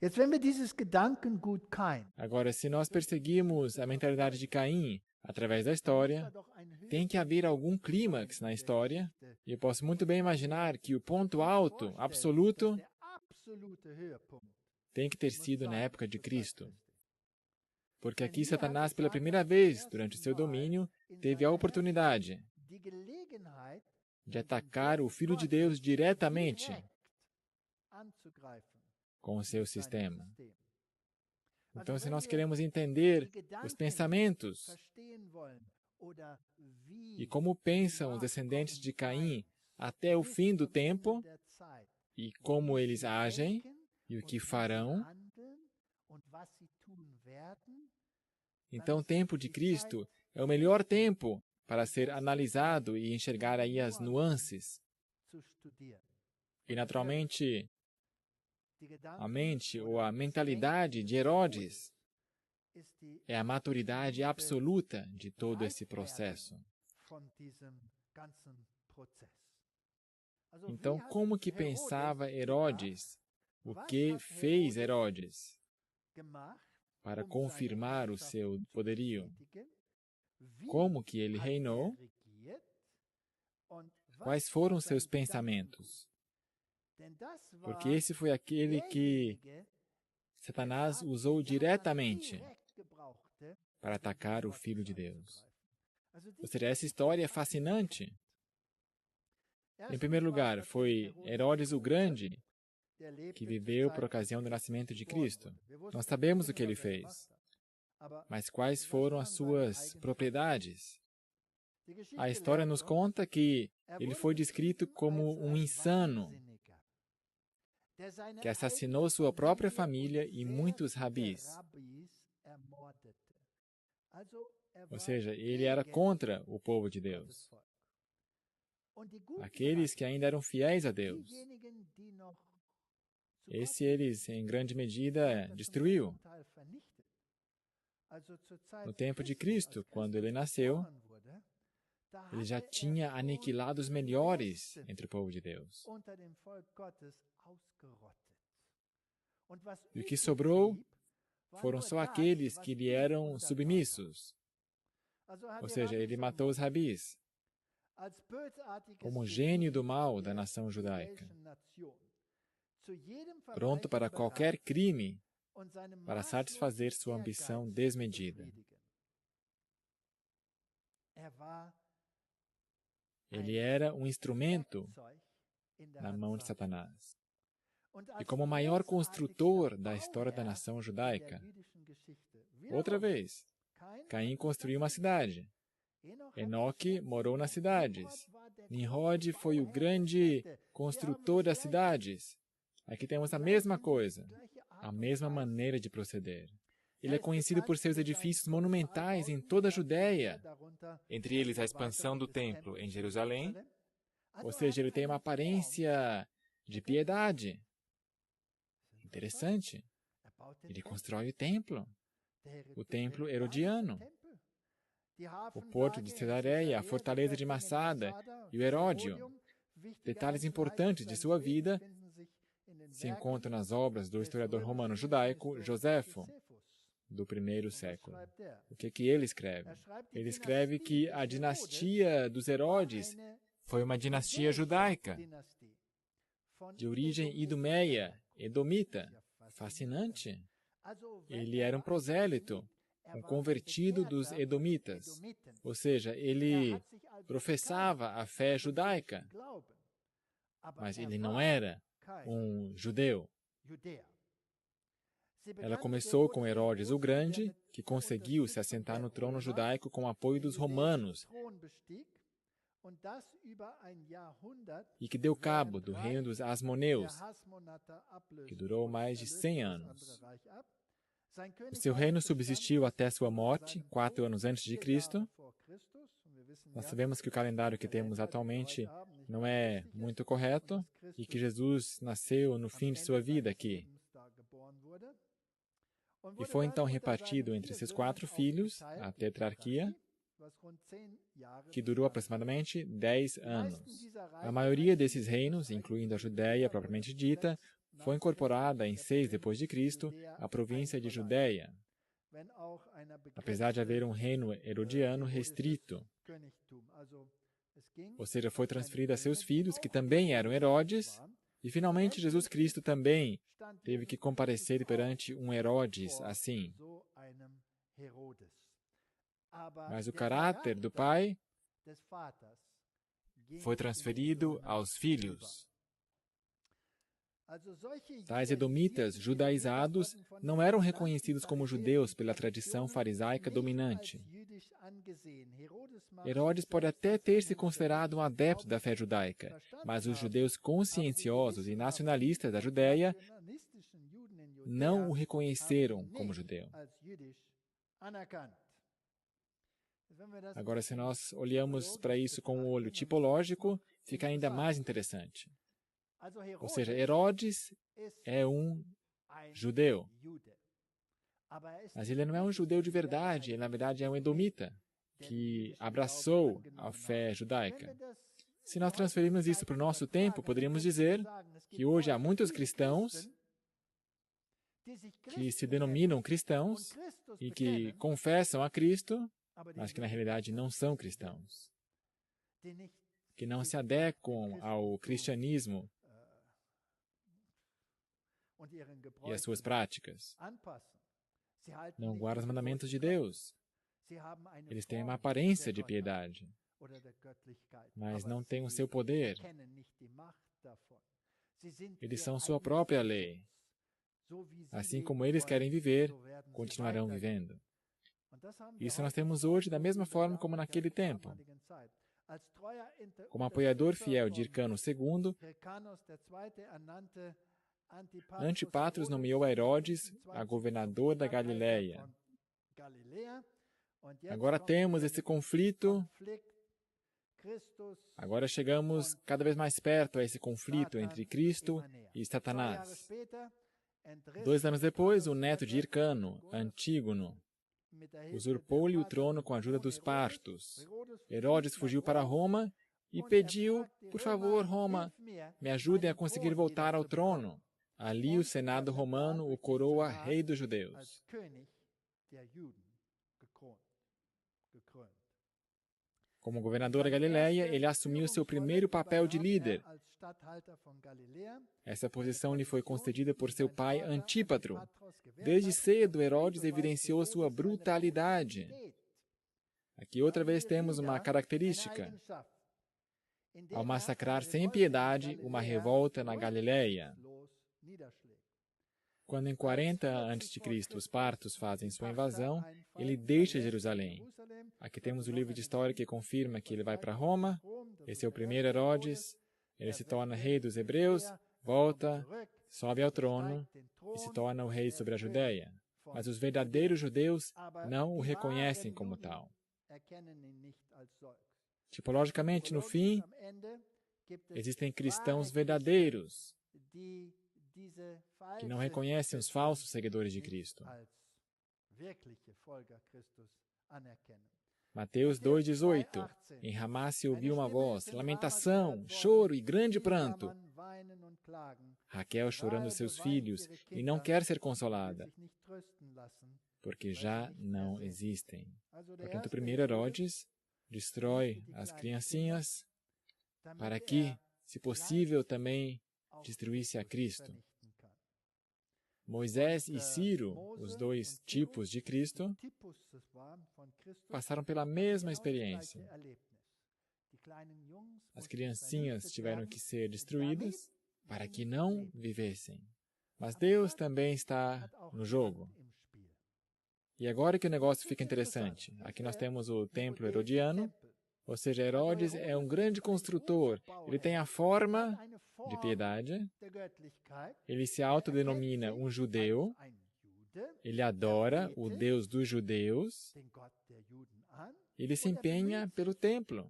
Jetzt, wenn wir dieses Gedankengut Kain, Agora, se nós perseguirmos a mentalidade de Caim através da história, tem que haver algum clímax na história, e eu posso muito bem imaginar que o ponto alto, absoluto, der absolute Höhepunkt. tem que ter sido na época de Cristo. Porque aqui Satanás, pela primeira vez durante seu domínio, teve a oportunidade Die Gelegenheit, de atacar o Filho de Deus diretamente anzugreifen. com o seu sistema. System. Então, se nós queremos entender os pensamentos Verstehen wollen, oder wie e como pensam os descendentes de Caim até o fim do tempo, der Zeit, e como eles agem e o que farão, handeln und was sie tun werden, então o tempo de Cristo é o melhor tempo para ser analisado e enxergar aí as nuances. zu studieren. E, naturalmente, Die Gedanken a mente ou a mentalidade de Herodes ist die é a maturidade absoluta de todo esse processo. von diesem ganzen Prozess. Also, Então, wie hat como que Herodes pensava Herodes? O que fez Herodes gemacht, para um confirmar o seine seu Herrschaft zu poderio? bestätigen? Wie Como que ele hat reinou? regiert? Und was Quais foram war sein seus pensamentos? Denn das war Porque esse foi aquele que derjenige, Satanás der usou Satan diretamente direkt gebrauchte, para um atacar o Gottes Filho de Deus. anzugreifen. Also Ou diese seja, essa história é fascinante. Em Erstens primeiro war lugar, es foi natürlich Herodes o Grande, der lebte que zur viveu por Zeit, ocasião do nascimento de geboren Cristo. wurde. Wir wussten Nós nicht sabemos o genau, que ele was er fez, gemacht hat. Aber mas quais was foram waren as seine suas Eigenschaften? propriedades? Die Geschichte A história lehrt nos uns, conta que er ele wurde foi descrito beschrieben como als um ein insano, Wahnsinniger, der seine que assassinou eigene sua própria Familie família und e sehr muitos viele rabis. Rabbis ermordete. Also Ou war seja, ele era gegen contra o povo de Gottes Deus. Volk. Und die guten Aqueles que ainda eram fiéis a Deus. diejenigen, die noch zu Esse Gott eles, em grande hat medida, er zum destruiu. großen Teil vernichtet. Also zur Zeit No tempo de Christi, Cristo, als quando ele Christus nasceu, geboren wurde, da ele já hatte tinha schon aniquilado os die melhores Besten entre o povo de Deus. unter dem Volk Gottes ausgerottet. Und was E o que übrig sobrou blieb, war foram nur só das, aqueles was que lhe ihm eram untertan submissos. war. Also hat Ou die seja, ele Rabbis matou os ermordet. rabis Als bösartiges como gênio do Gericht mal da der nação judaica, israelischen Nation. Zu jedem pronto Verbrechen para qualquer bereit crime und seine para maßlosen satisfazer sua ambição Ehrgeiz desmedida. befriedigen. Er war Ele era um instrumento Werkzeug in der na Hand mão de Satans. Satanás. Und E als como o maior construtor großartigster da história da Bauherr nação in judaica, der jüdischen Geschichte. outra Wiederum, vez, Caim construiu uma cidade. Enoque morou nas cidades. Nimrod foi o grande construtor das cidades. Aqui temos a mesma coisa, a mesma maneira de proceder. Ele é conhecido por seus edifícios monumentais em toda a Judéia, entre eles a expansão do templo em Jerusalém, ou seja, ele tem uma aparência de piedade. Interessante. Ele constrói o templo herodiano, o porto de Cesareia, a fortaleza de Massada e o Heródio. Detalhes importantes de sua vida se encontram nas obras do historiador romano judaico Joséfo, do primeiro século. O que ele escreve? Ele escreve que a dinastia dos Herodes foi uma dinastia judaica, de origem idumeia, edomita. Fascinante. Ele era um prosélito, um convertido dos edomitas. Ou seja, ele professava a fé judaica, mas ele não era um judeu. Ela começou com Herodes o Grande, que conseguiu se assentar no trono judaico com o apoio dos romanos e que deu cabo do reino dos Asmoneus, que durou mais de 100 anos. O seu reino subsistiu até sua morte, 4 anos antes de Cristo. Nós sabemos que o calendário que temos atualmente não é muito correto e que Jesus nasceu no fim de sua vida aqui. E foi então repartido entre seus 4 filhos, a tetrarquia, que durou aproximadamente 10 anos. A maioria desses reinos, incluindo a Judéia propriamente dita, foi incorporada em 6 depois de Cristo a província de Judéia, apesar de haver um reino herodiano restrito. Ou seja, foi transferida a seus filhos, que também eram Herodes, e finalmente Jesus Cristo também teve que comparecer perante um Herodes assim. Mas o caráter do pai foi transferido aos filhos. Tais edomitas judaizados não eram reconhecidos como judeus pela tradição farisaica dominante. Herodes pode até ter se considerado um adepto da fé judaica, mas os judeus conscienciosos e nacionalistas da Judéia não o reconheceram como judeu. Agora, se nós olhamos para isso com um olho tipológico, fica ainda mais interessante. Ou seja, Herodes é um judeu. Mas ele não é um judeu de verdade, ele na verdade é um edomita, que abraçou a fé judaica. Se nós transferirmos isso para o nosso tempo, poderíamos dizer que hoje há muitos cristãos que se denominam cristãos e que confessam a Cristo, mas que na realidade não são cristãos, que não se adequam ao cristianismo e às suas práticas. Não guardam os mandamentos de Deus. Eles têm uma aparência de piedade, mas não têm o seu poder. Eles são sua própria lei. Assim como eles querem viver, continuarão vivendo. Isso nós temos hoje da mesma forma como naquele tempo. Como apoiador fiel de Hircano II, Antipatros nomeou a Herodes a governador da Galileia. Agora temos esse conflito. Agora chegamos cada vez mais perto a esse conflito entre Cristo e Satanás. 2 anos depois, o neto de Hircano, Antígono, usurpou-lhe o trono com a ajuda dos partos. Herodes fugiu para Roma e pediu, por favor, Roma, me ajudem a conseguir voltar ao trono. Ali o Senado romano o coroa rei dos judeus. Como governador da Galileia, ele assumiu seu primeiro papel de líder. Essa posição lhe foi concedida por seu pai Antípatro. Desde cedo, Herodes evidenciou sua brutalidade. Aqui outra vez temos uma característica. Ao massacrar sem piedade uma revolta na Galileia. Quando em 40 a.C. os partos fazem sua invasão, ele deixa Jerusalém. Aqui temos o livro de história que confirma que ele vai para Roma. Esse é o primeiro Herodes. Ele se torna rei dos hebreus, volta, sobe ao trono e se torna o rei sobre a Judéia. Mas os verdadeiros judeus não o reconhecem como tal. Tipologicamente, no fim, existem cristãos verdadeiros que não reconhecem os falsos seguidores de Cristo. Mateus 2,18. Em Ramá se ouviu uma voz, lamentação, choro e grande pranto. Raquel chorando seus filhos e não quer ser consolada, porque já não existem. Portanto, o primeiro Herodes destrói as criancinhas para que, se possível, também destruísse a Cristo. Moisés e Ciro, os dois tipos de Cristo, passaram pela mesma experiência. As criancinhas tiveram que ser destruídas para que não vivessem. Mas Deus também está no jogo. E agora que o negócio fica interessante. Aqui nós temos o templo herodiano, ou seja, Herodes é um grande construtor. Ele tem a forma de piedade, ele se autodenomina um judeu, ele adora o Deus dos judeus, ele se empenha pelo templo.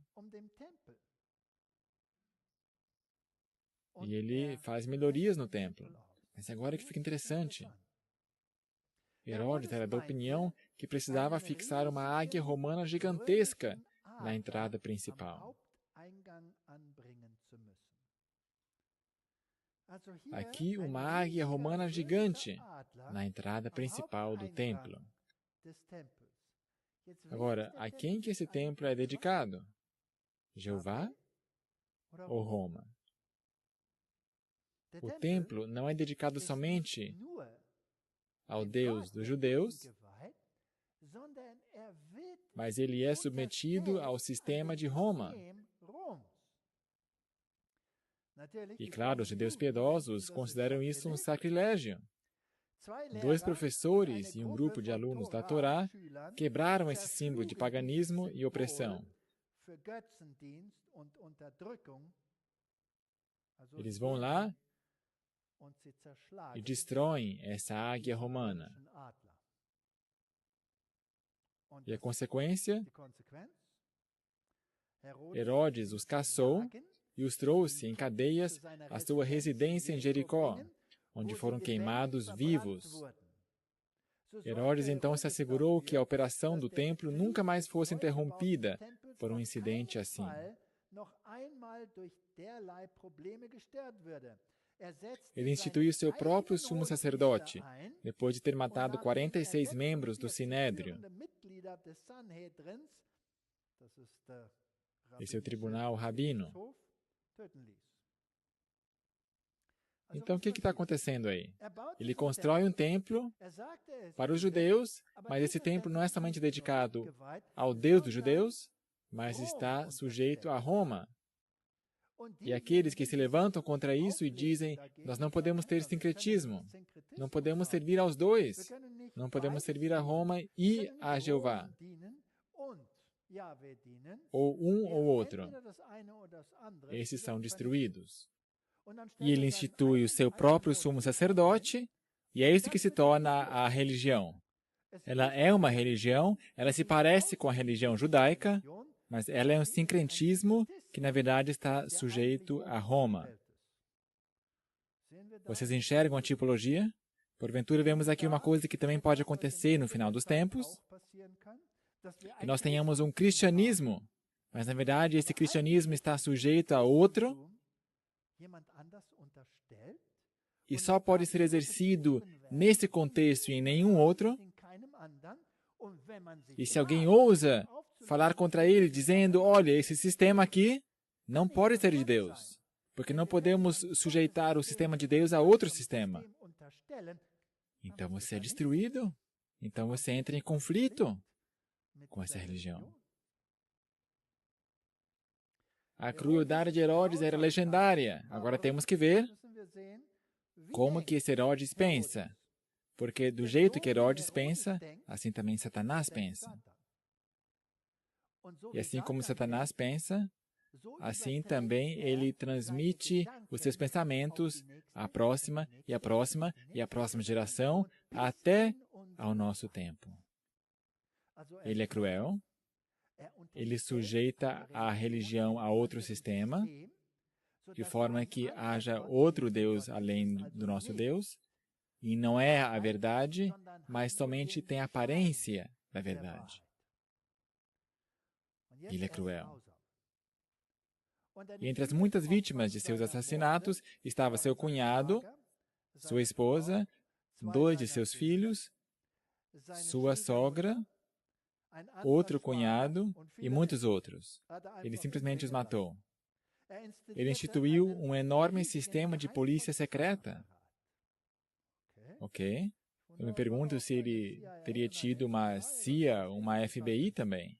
E ele faz melhorias no templo. Mas agora que fica interessante. Herodes era da opinião que precisava fixar uma águia romana gigantesca na entrada principal. Aqui, uma águia romana gigante na entrada principal do templo. Agora, a quem que esse templo é dedicado? Jeová ou Roma? O templo não é dedicado somente ao Deus dos judeus, mas ele é submetido ao sistema de Roma. E claro, os judeus piedosos consideram isso um sacrilégio. 2 professores e um grupo de alunos da Torá quebraram esse símbolo de paganismo e opressão. Eles vão lá e destroem essa águia romana. E a consequência? Herodes os caçou e os trouxe em cadeias à sua residência em Jericó, onde foram queimados vivos. Herodes então se assegurou que a operação do templo nunca mais fosse interrompida por um incidente assim. Ele instituiu seu próprio sumo sacerdote, depois de ter matado 46 membros do Sinédrio. Esse é o tribunal rabino. Então, o que está acontecendo aí? Ele constrói um templo para os judeus, mas esse templo não é somente dedicado ao Deus dos judeus, mas está sujeito a Roma. E aqueles que se levantam contra isso e dizem, nós não podemos ter sincretismo, não podemos servir aos dois, não podemos servir a Roma e a Jeová, ou um ou outro. Esses são destruídos. E ele institui o seu próprio sumo sacerdote, e é isso que se torna a religião. Ela é uma religião, ela se parece com a religião judaica, mas ela é um sincretismo que, na verdade, está sujeito a Roma. Vocês enxergam a tipologia? Porventura, vemos aqui uma coisa que também pode acontecer no final dos tempos, que nós tenhamos um cristianismo, mas, na verdade, esse cristianismo está sujeito a outro, e só pode ser exercido nesse contexto e em nenhum outro. E se alguém ousa falar contra ele, dizendo, olha, esse sistema aqui não pode ser de Deus, porque não podemos sujeitar o sistema de Deus a outro sistema. Então você é destruído. Então você entra em conflito com essa religião. A crueldade de Herodes era legendária. Agora temos que ver como que esse Herodes pensa. Porque do jeito que Herodes pensa, assim também Satanás pensa. E assim como Satanás pensa, assim também ele transmite os seus pensamentos à próxima e à próxima e à próxima geração, até ao nosso tempo. Ele é cruel, ele sujeita a religião a outro sistema, de forma que haja outro Deus além do nosso Deus, e não é a verdade, mas somente tem a aparência da verdade. Ele é cruel. E entre as muitas vítimas de seus assassinatos estava seu cunhado, sua esposa, 2 de seus filhos, sua sogra, outro cunhado e muitos outros. Ele simplesmente os matou. Ele instituiu um enorme sistema de polícia secreta. Ok? Eu me pergunto se ele teria tido uma CIA, uma FBI também.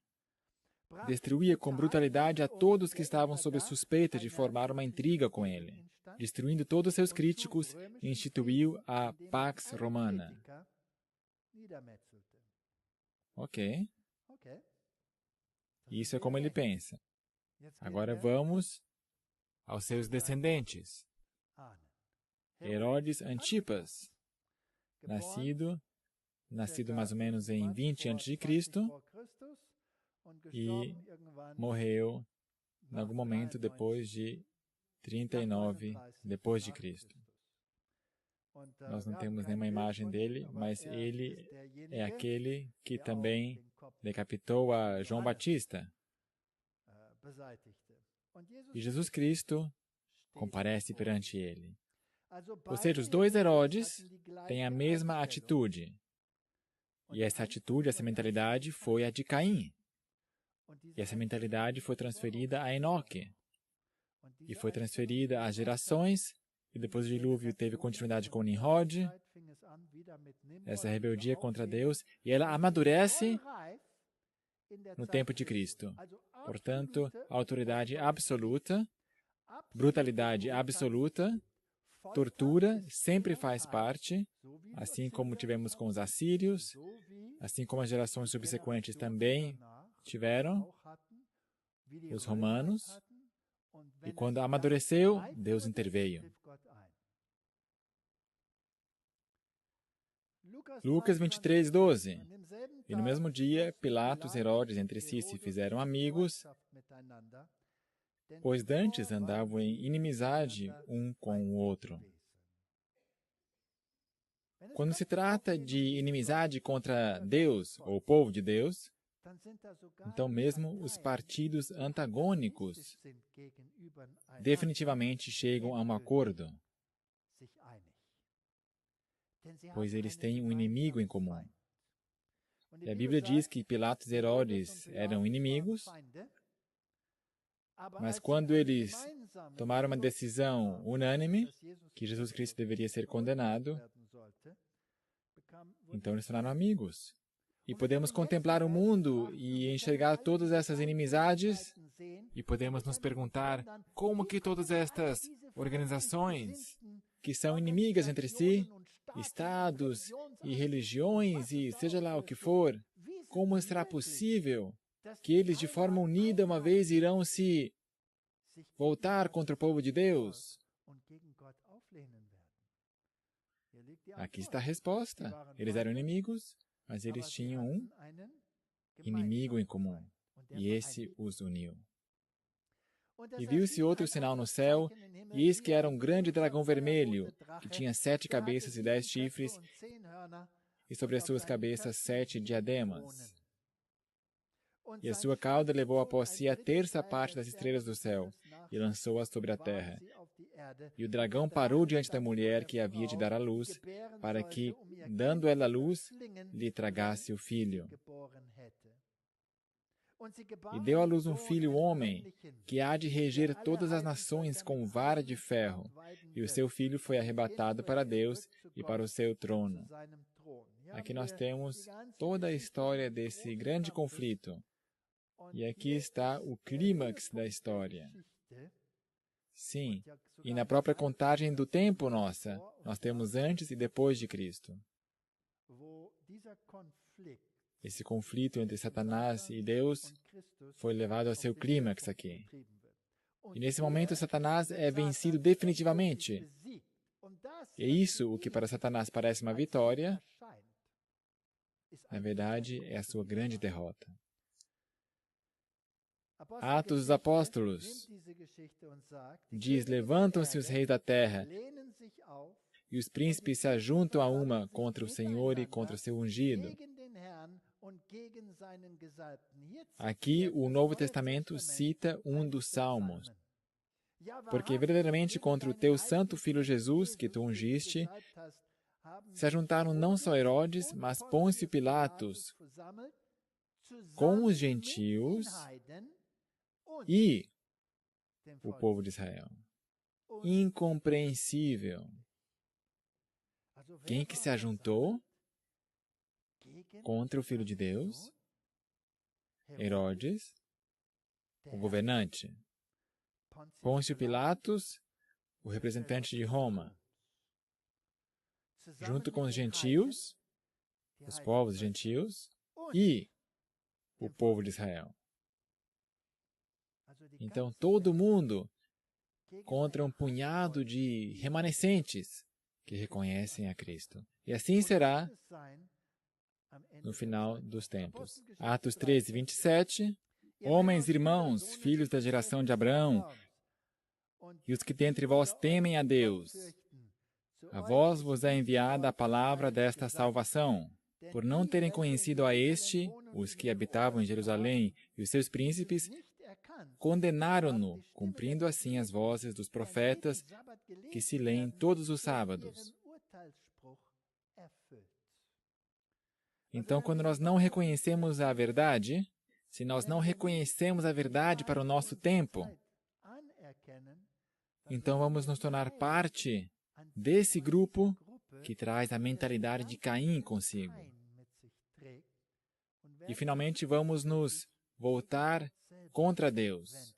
Destruía com brutalidade a todos que estavam sob suspeita de formar uma intriga com ele. Destruindo todos seus críticos, instituiu a Pax Romana. Ok. Isso é como ele pensa. Agora vamos aos seus descendentes. Herodes Antipas, nascido mais ou menos em 20 a.C., e morreu em algum momento depois de 39 depois de Cristo. Nós não temos nenhuma imagem dele, mas ele é aquele que também decapitou a João Batista. E Jesus Cristo comparece perante ele. Ou seja, os dois Herodes têm a mesma atitude. E essa atitude, essa mentalidade foi a de Caim. E essa mentalidade foi transferida a Enoque. E foi transferida às gerações. E depois do dilúvio teve continuidade com Nimrod. Essa rebeldia contra Deus. E ela amadurece no tempo de Cristo. Portanto, autoridade absoluta, brutalidade absoluta, tortura sempre faz parte, assim como tivemos com os assírios, assim como as gerações subsequentes também tiveram, os romanos, e quando amadureceu, Deus interveio. Lucas 23, 12. E no mesmo dia, Pilatos e Herodes entre si se fizeram amigos, pois dantes andavam em inimizade um com o outro. Quando se trata de inimizade contra Deus, ou o povo de Deus, então mesmo os partidos antagônicos definitivamente chegam a um acordo, pois eles têm um inimigo em comum. E a Bíblia diz que Pilatos e Herodes eram inimigos, mas quando eles tomaram uma decisão unânime que Jesus Cristo deveria ser condenado, então eles se tornaram amigos. E podemos contemplar o mundo e enxergar todas essas inimizades e podemos nos perguntar como que todas estas organizações que são inimigas entre si, estados e religiões e seja lá o que for, como será possível que eles de forma unida uma vez irão se voltar contra o povo de Deus? Aqui está a resposta. Eles eram inimigos, mas eles tinham um inimigo em comum, e esse os uniu. E viu-se outro sinal no céu, e eis que era um grande dragão vermelho, que tinha 7 cabeças e 10 chifres, e sobre as suas cabeças 7 diademas. E a sua cauda levou após si a terça parte das estrelas do céu, e lançou-as sobre a terra. E o dragão parou diante da mulher que havia de dar à luz, para que, dando ela a luz, lhe tragasse o filho. E deu à luz um filho homem, que há de reger todas as nações com vara de ferro. E o seu filho foi arrebatado para Deus e para o seu trono. Aqui nós temos toda a história desse grande conflito. E aqui está o clímax da história. Sim, e na própria contagem do tempo nossa, nós temos antes e depois de Cristo. Esse conflito entre Satanás e Deus foi levado ao seu clímax aqui. E nesse momento, Satanás é vencido definitivamente. E é isso o que para Satanás parece uma vitória, na verdade, é a sua grande derrota. Atos dos Apóstolos diz: levantam-se os reis da terra, e os príncipes se ajuntam a uma contra o Senhor e contra o seu ungido. Aqui, o Novo Testamento cita um dos Salmos. Porque verdadeiramente contra o teu santo Filho Jesus, que tu ungiste, se ajuntaram não só Herodes, mas Pôncio Pilatos, com os gentios e o povo de Israel. Incompreensível. Quem que se ajuntou contra o Filho de Deus? Herodes, o governante. Pôncio Pilatos, o representante de Roma. Junto com os gentios, os povos gentios e o povo de Israel. Então, todo mundo contra um punhado de remanescentes que reconhecem a Cristo. E assim será no final dos tempos. Atos 13, 27. Homens, irmãos, filhos da geração de Abraão, e os que dentre vós temem a Deus, a vós vos é enviada a palavra desta salvação. Por não terem conhecido a este, os que habitavam em Jerusalém e os seus príncipes, condenaram-no, cumprindo assim as vozes dos profetas, que se lêem todos os sábados. Então, quando nós não reconhecemos a verdade, se nós não reconhecemos a verdade para o nosso tempo, então vamos nos tornar parte desse grupo que traz a mentalidade de Caim consigo. E finalmente vamos nos voltar contra Deus.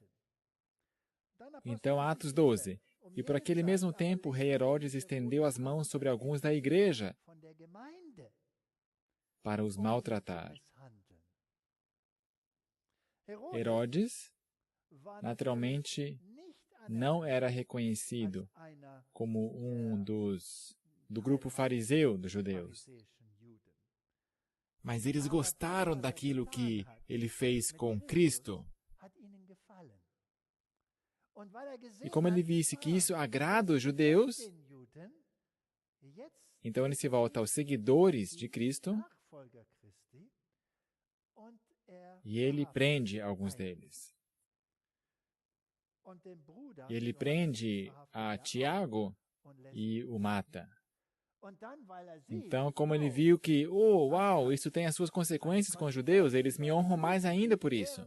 Então, Atos 12. E por aquele mesmo tempo, o rei Herodes estendeu as mãos sobre alguns da igreja para os maltratar. Herodes, naturalmente, não era reconhecido como do grupo fariseu dos judeus. Mas eles gostaram daquilo que ele fez com Cristo. E como ele visse que isso agrada os judeus, então ele se volta aos seguidores de Cristo e ele prende alguns deles. E ele prende a Tiago e o mata. Então, como ele viu que, uau, isso tem as suas consequências com os judeus, eles me honram mais ainda por isso.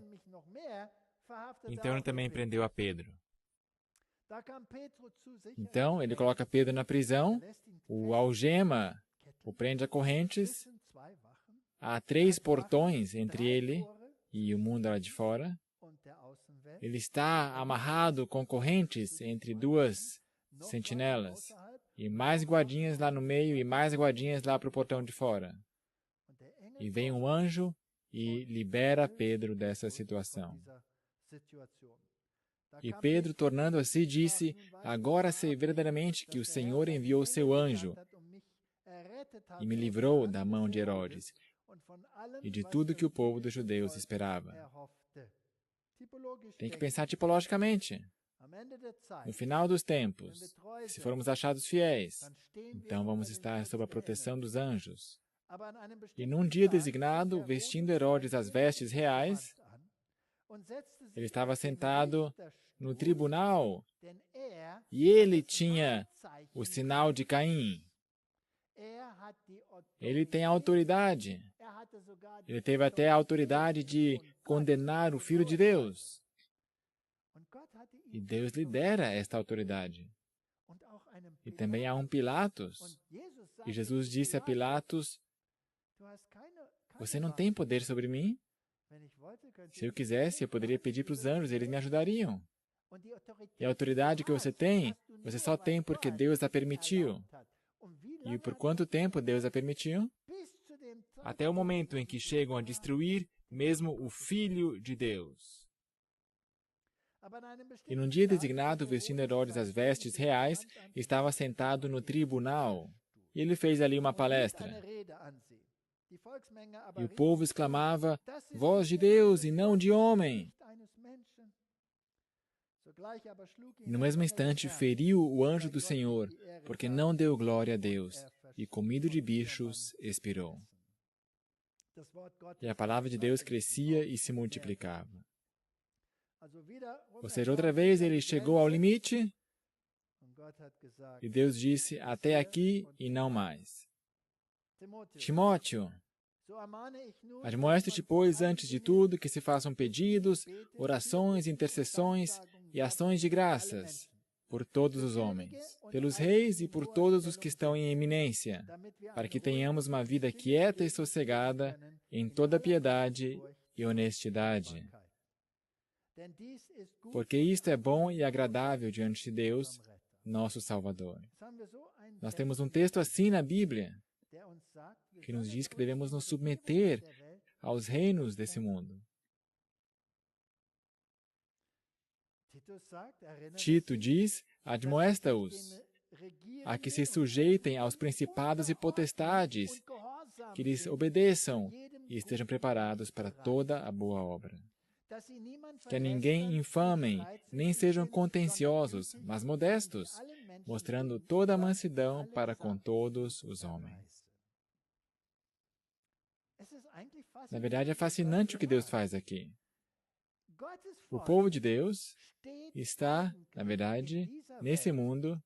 Então, ele também prendeu a Pedro. Então, ele coloca Pedro na prisão, o algema, o prende a correntes, há 3 portões entre ele e o mundo lá de fora. Ele está amarrado com correntes entre 2 sentinelas, e mais guardinhas lá no meio e mais guardinhas lá para o portão de fora. E vem um anjo e libera Pedro dessa situação. E Pedro, tornando-se, disse: agora sei verdadeiramente que o Senhor enviou seu anjo e me livrou da mão de Herodes e de tudo que o povo dos judeus esperava. Tem que pensar tipologicamente. No final dos tempos, se formos achados fiéis, então vamos estar sob a proteção dos anjos. E num dia designado, vestindo Herodes as vestes reais, ele estava sentado no tribunal e ele tinha o sinal de Caim. Ele tem a autoridade. Ele teve até a autoridade de condenar o Filho de Deus. E Deus lhe dera esta autoridade. E também há um Pilatos. E Jesus disse a Pilatos: você não tem poder sobre mim? Se eu quisesse, eu poderia pedir para os anjos, eles me ajudariam. E a autoridade que você tem, você só tem porque Deus a permitiu. E por quanto tempo Deus a permitiu? Até o momento em que chegam a destruir mesmo o Filho de Deus. E num dia designado, vestindo Herodes as vestes reais, estava sentado no tribunal. E ele fez ali uma palestra. E o povo exclamava: voz de Deus e não de homem. E no mesmo instante feriu o anjo do Senhor, porque não deu glória a Deus, e comido de bichos expirou. E a palavra de Deus crescia e se multiplicava. Ou seja, outra vez ele chegou ao limite, e Deus disse: até aqui e não mais. Timóteo, admoesto-te, pois, antes de tudo, que se façam pedidos, orações, intercessões e ações de graças por todos os homens, pelos reis e por todos os que estão em eminência, para que tenhamos uma vida quieta e sossegada em toda piedade e honestidade. Porque isto é bom e agradável diante de Deus, nosso Salvador. Nós temos um texto assim na Bíblia, que nos diz que devemos nos submeter aos reinos desse mundo. Tito diz: admoesta-os a que se sujeitem aos principados e potestades, que lhes obedeçam e estejam preparados para toda a boa obra. Que a ninguém infamem, nem sejam contenciosos, mas modestos, mostrando toda a mansidão para com todos os homens. Na verdade, é fascinante o que Deus faz aqui. O povo de Deus está, na verdade, nesse mundo,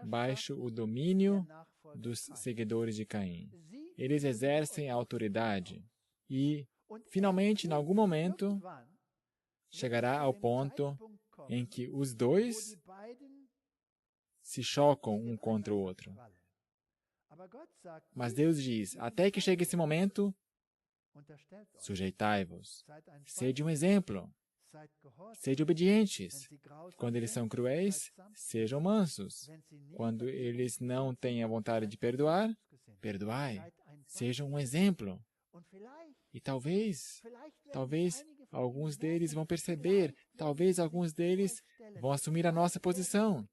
baixo o domínio dos seguidores de Caim. Eles exercem a autoridade e, finalmente, em algum momento, chegará ao ponto em que os dois se chocam um contra o outro. Mas Deus diz, até que chegue esse momento, sujeitai-vos, sede um exemplo, sede obedientes. Quando eles são cruéis, sejam mansos. Quando eles não têm a vontade de perdoar, perdoai, sejam um exemplo. E talvez alguns deles vão perceber, talvez alguns deles vão assumir a nossa posição.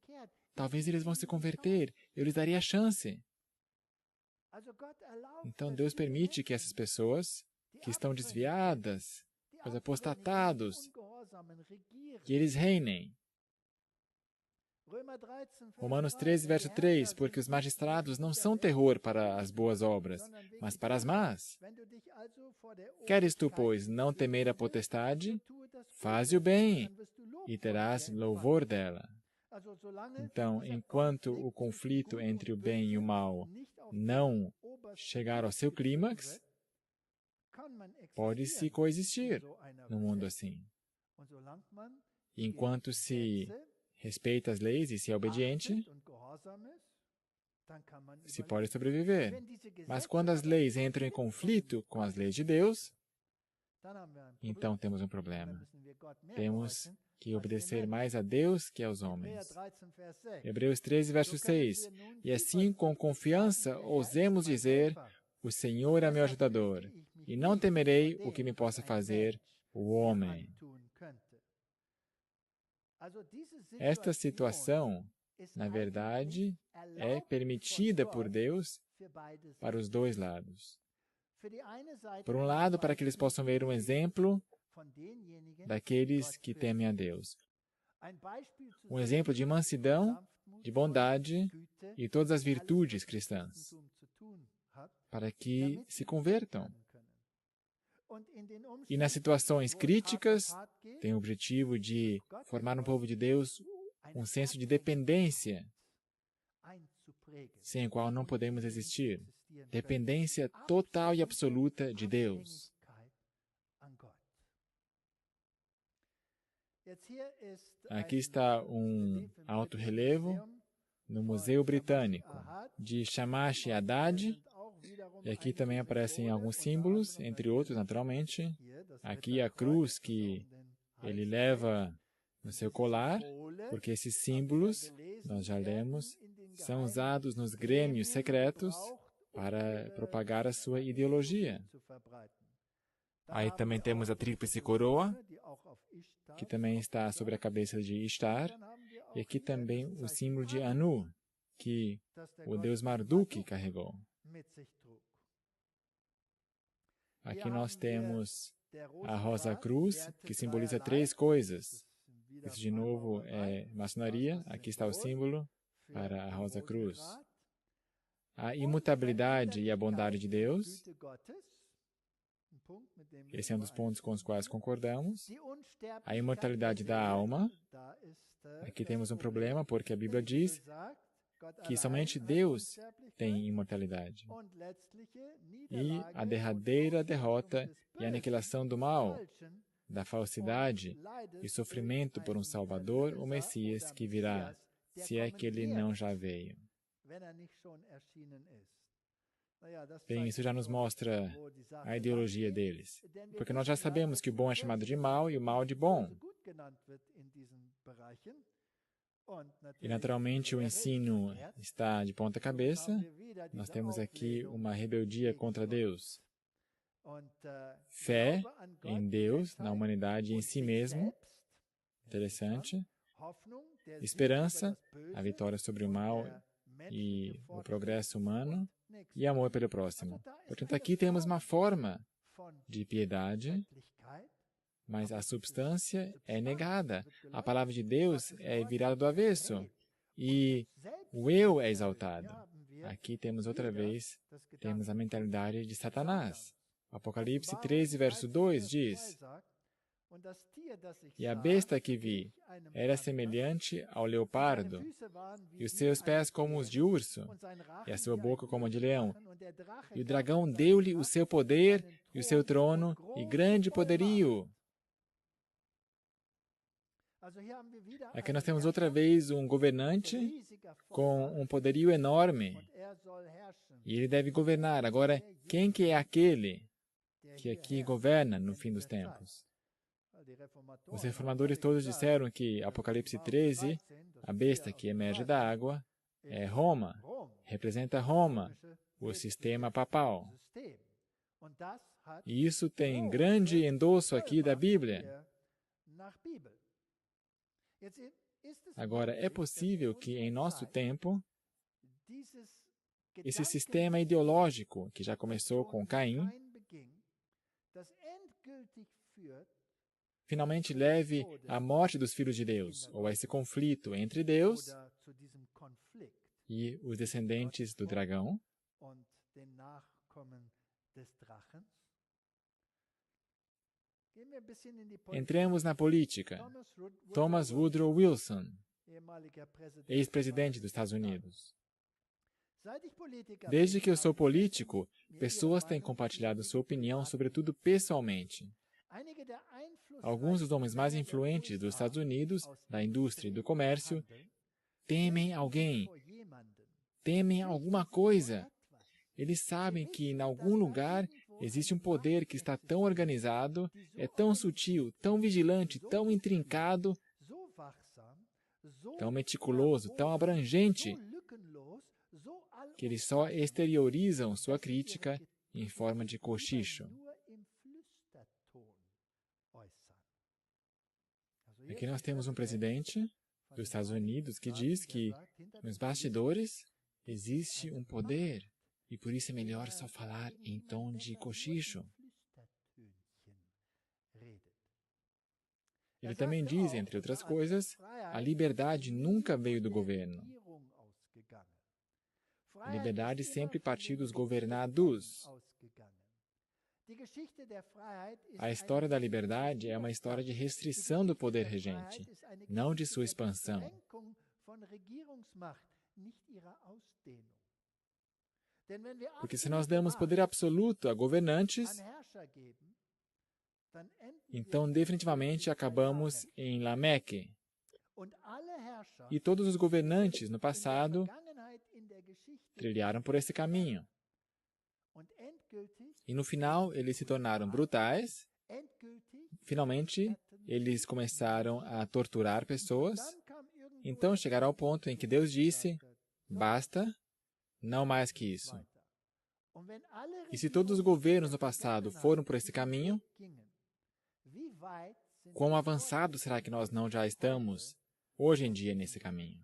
Talvez eles vão se converter, eu lhes daria a chance. Então Deus permite que essas pessoas que estão desviadas, os apostatados, que eles reinem. Romanos 13, verso 3, porque os magistrados não são terror para as boas obras, mas para as más. Queres tu, pois, não temer a potestade? Faze o bem, e terás louvor dela. Então, enquanto o conflito entre o bem e o mal não chegar ao seu clímax, pode-se coexistir no mundo assim. Enquanto se respeita as leis e se é obediente, se pode sobreviver. Mas quando as leis entram em conflito com as leis de Deus, então temos um problema. Temos que obedecer mais a Deus que aos homens. Hebreus 13, verso 6. E assim, com confiança, ousemos dizer, o Senhor é meu ajudador, e não temerei o que me possa fazer o homem. Esta situação, na verdade, é permitida por Deus para os dois lados. Por um lado, para que eles possam ver um exemplo daqueles que temem a Deus. Um exemplo de mansidão, de bondade e todas as virtudes cristãs, para que se convertam. E nas situações críticas, tem o objetivo de formar no povo de Deus um senso de dependência, sem o qual não podemos existir. Dependência total e absoluta de Deus. Aqui está um alto relevo no Museu Britânico de Shamash Haddad. E aqui também aparecem alguns símbolos, entre outros, naturalmente. Aqui a cruz que ele leva no seu colar, porque esses símbolos, nós já lemos, são usados nos grêmios secretos para propagar a sua ideologia. Aí também temos a tríplice coroa, que também está sobre a cabeça de Ishtar. E aqui também o símbolo de Anu, que o deus Marduk carregou. Aqui nós temos a rosa cruz, que simboliza três coisas. Isso, de novo, é maçonaria. Aqui está o símbolo para a rosa cruz. A imutabilidade e a bondade de Deus. Esse é um dos pontos com os quais concordamos. A imortalidade da alma. Aqui temos um problema, porque a Bíblia diz que somente Deus tem imortalidade. E a derradeira derrota e aniquilação do mal, da falsidade e sofrimento por um Salvador, o Messias, que virá, se é que ele não já veio. Bem, isso já nos mostra a ideologia deles. Porque nós já sabemos que o bom é chamado de mal e o mal de bom. E, naturalmente, o ensino está de ponta cabeça. Nós temos aqui uma rebeldia contra Deus. Fé em Deus, na humanidade e em si mesmo. Interessante. Esperança, a vitória sobre o mal e o progresso humano. E amor pelo próximo. Portanto, aqui temos uma forma de piedade, mas a substância é negada. A palavra de Deus é virada do avesso. E o eu é exaltado. Aqui temos outra vez, temos a mentalidade de Satanás. Apocalipse 13, verso 2 diz, E a besta que vi era semelhante ao leopardo, e os seus pés como os de urso, e a sua boca como a de leão. E o dragão deu-lhe o seu poder e o seu trono e grande poderio. Aqui nós temos outra vez um governante com um poderio enorme. E ele deve governar. Agora, quem que é aquele que aqui governa no fim dos tempos? Os reformadores todos disseram que Apocalipse 13, a besta que emerge da água, é Roma, representa Roma, o sistema papal. E isso tem grande endosso aqui da Bíblia. Agora, é possível que em nosso tempo, esse sistema ideológico, que já começou com Caim, finalmente leve à morte dos filhos de Deus, ou a esse conflito entre Deus e os descendentes do dragão. Entremos na política. Thomas Woodrow Wilson, ex-presidente dos Estados Unidos. Desde que eu sou político, pessoas têm compartilhado sua opinião, sobretudo pessoalmente. Alguns dos homens mais influentes dos Estados Unidos, da indústria e do comércio, temem alguém, temem alguma coisa. Eles sabem que em algum lugar existe um poder que está tão organizado, é tão sutil, tão vigilante, tão intrincado, tão meticuloso, tão abrangente, que eles só exteriorizam sua crítica em forma de cochicho. Aqui nós temos um presidente dos Estados Unidos que diz que nos bastidores existe um poder e por isso é melhor só falar em tom de cochicho. Ele também diz, entre outras coisas, a liberdade nunca veio do governo. A liberdade sempre partiu dos governados. A história da liberdade é uma história de restrição do poder regente, não de sua expansão. Porque se nós damos poder absoluto a governantes, então definitivamente acabamos em Lameque. E todos os governantes no passado trilharam por esse caminho. E no final, eles se tornaram brutais. Finalmente, eles começaram a torturar pessoas. Então, chegaram ao ponto em que Deus disse, basta, não mais que isso. E se todos os governos no passado foram por esse caminho, quão avançado será que nós não já estamos hoje em dia nesse caminho?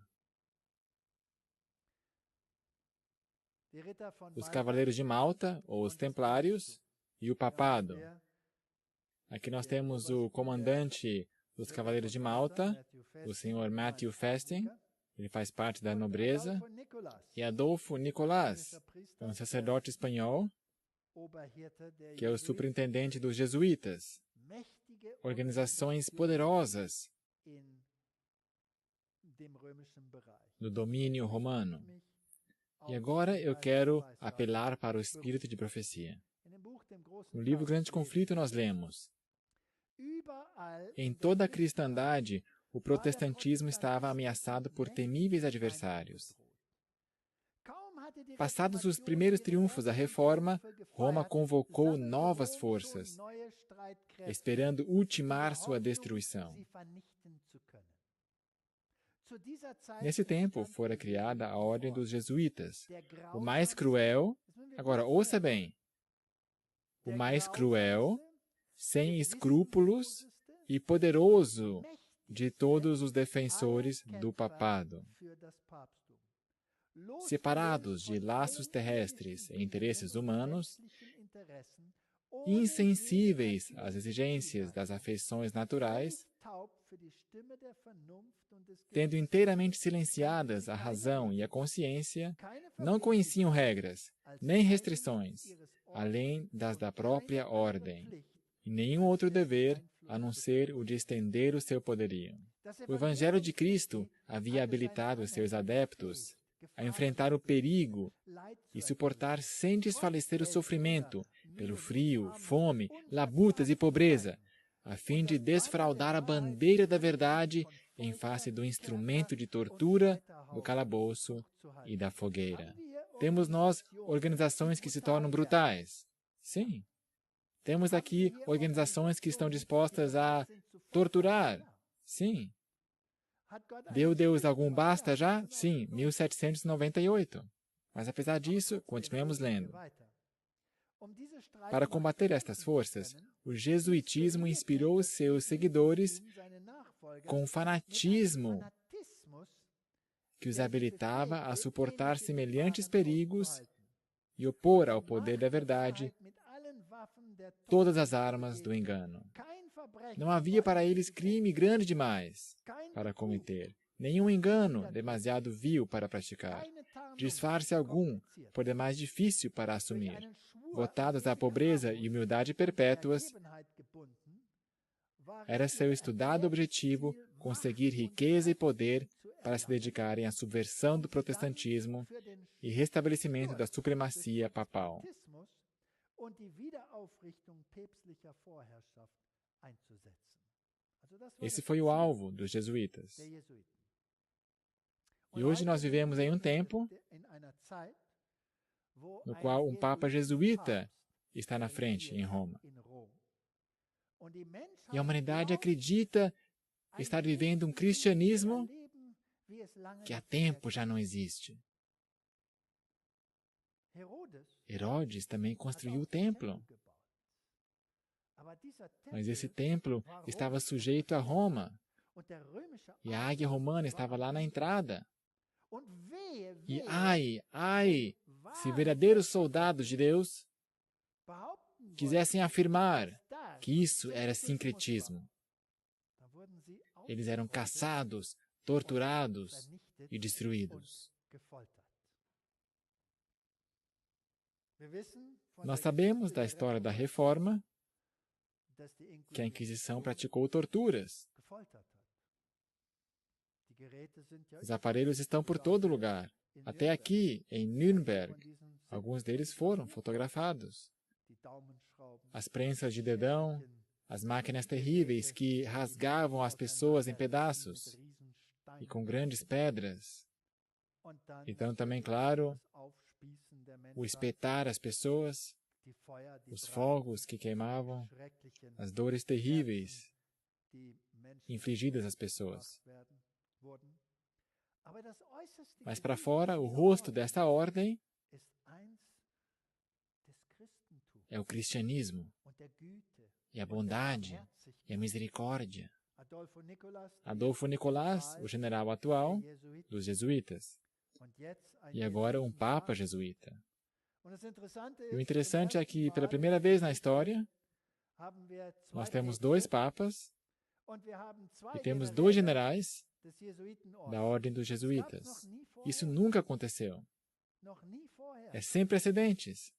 Os Cavaleiros de Malta, ou os Templários, e o Papado. Aqui nós temos o comandante dos Cavaleiros de Malta, o Sr. Matthew Festing, ele faz parte da nobreza, e Adolfo Nicolás, um sacerdote espanhol, que é o superintendente dos jesuítas, organizações poderosas no domínio romano. E agora eu quero apelar para o espírito de profecia. No livro Grande Conflito nós lemos: em toda a cristandade, o protestantismo estava ameaçado por temíveis adversários. Passados os primeiros triunfos da Reforma, Roma convocou novas forças, esperando ultimar sua destruição. Nesse tempo, fora criada a Ordem dos Jesuítas, o mais cruel, agora ouça bem, o mais cruel, sem escrúpulos e poderoso de todos os defensores do papado. Separados de laços terrestres e interesses humanos, insensíveis às exigências das afeições naturais, tendo inteiramente silenciadas a razão e a consciência, não conheciam regras, nem restrições, além das da própria ordem. e nenhum outro dever a não ser o de estender o seu poderio. O Evangelho de Cristo havia habilitado seus adeptos a enfrentar o perigo e suportar sem desfalecer o sofrimento pelo frio, fome, labutas e pobreza, a fim de desfraldar a bandeira da verdade em face do instrumento de tortura, do calabouço e da fogueira. Temos nós organizações que se tornam brutais? Sim. Temos aqui organizações que estão dispostas a torturar? Sim. Deu Deus algum basta já? Sim, 1798. Mas apesar disso, continuemos lendo. Para combater estas forças, o jesuitismo inspirou seus seguidores com um fanatismo que os habilitava a suportar semelhantes perigos e opor ao poder da verdade todas as armas do engano. Não havia para eles crime grande demais para cometer, nenhum engano demasiado vil para praticar, disfarce algum por demais difícil para assumir. Votados à pobreza e humildade perpétuas, era seu estudado objetivo conseguir riqueza e poder para se dedicarem à subversão do protestantismo e restabelecimento da supremacia papal. Esse foi o alvo dos jesuítas. E hoje nós vivemos em um tempo no qual um papa jesuíta está na frente em Roma. E a humanidade acredita estar vivendo um cristianismo que há tempo já não existe. Herodes também construiu o templo. Mas esse templo estava sujeito a Roma. E a águia romana estava lá na entrada. E ai, se verdadeiros soldados de Deus quisessem afirmar que isso era sincretismo, eles eram caçados, torturados e destruídos. Nós sabemos da história da Reforma que a Inquisição praticou torturas. Os aparelhos estão por todo lugar. Até aqui, em Nürnberg, alguns deles foram fotografados. As prensas de dedão, as máquinas terríveis que rasgavam as pessoas em pedaços e com grandes pedras. Então, também, claro, o espetar as pessoas, os fogos que queimavam, as dores terríveis infligidas às pessoas. Mas para fora, o rosto desta ordem é o cristianismo, e a bondade, e a misericórdia. Adolfo Nicolás, o general atual dos jesuítas, e agora um papa jesuíta. E o interessante é que, pela primeira vez na história, nós temos 2 papas e temos 2 generais da ordem dos jesuítas. Isso nunca aconteceu. É sem precedentes.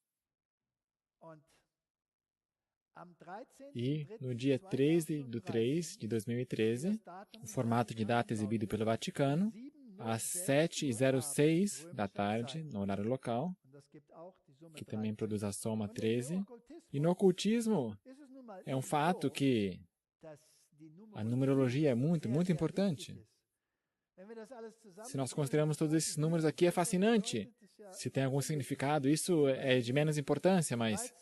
E, no dia 13/3 de 2013, o formato de data exibido pelo Vaticano, às 7h06 da tarde, no horário local, que também produz a soma 13. E no ocultismo, é um fato que a numerologia é muito importante. Se nós consideramos todos esses números aqui, é fascinante. Se tem algum significado, isso é de menos importância, mas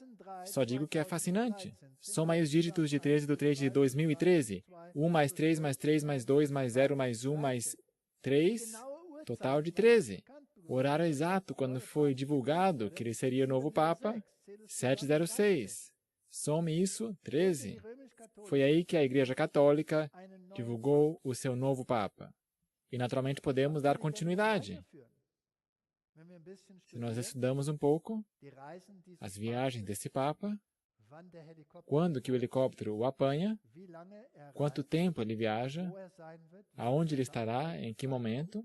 só digo que é fascinante. Soma aí os dígitos de 13/3 de 2013. 1 mais 3 mais 3 mais 2 mais 0 mais 1 mais 3, total de 13. O horário exato quando foi divulgado que ele seria o novo Papa, 7/06. Some isso, 13. Foi aí que a Igreja Católica divulgou o seu novo Papa. E, naturalmente, podemos dar continuidade. Se nós estudamos um pouco as viagens desse Papa, quando que o helicóptero o apanha, quanto tempo ele viaja, aonde ele estará, em que momento,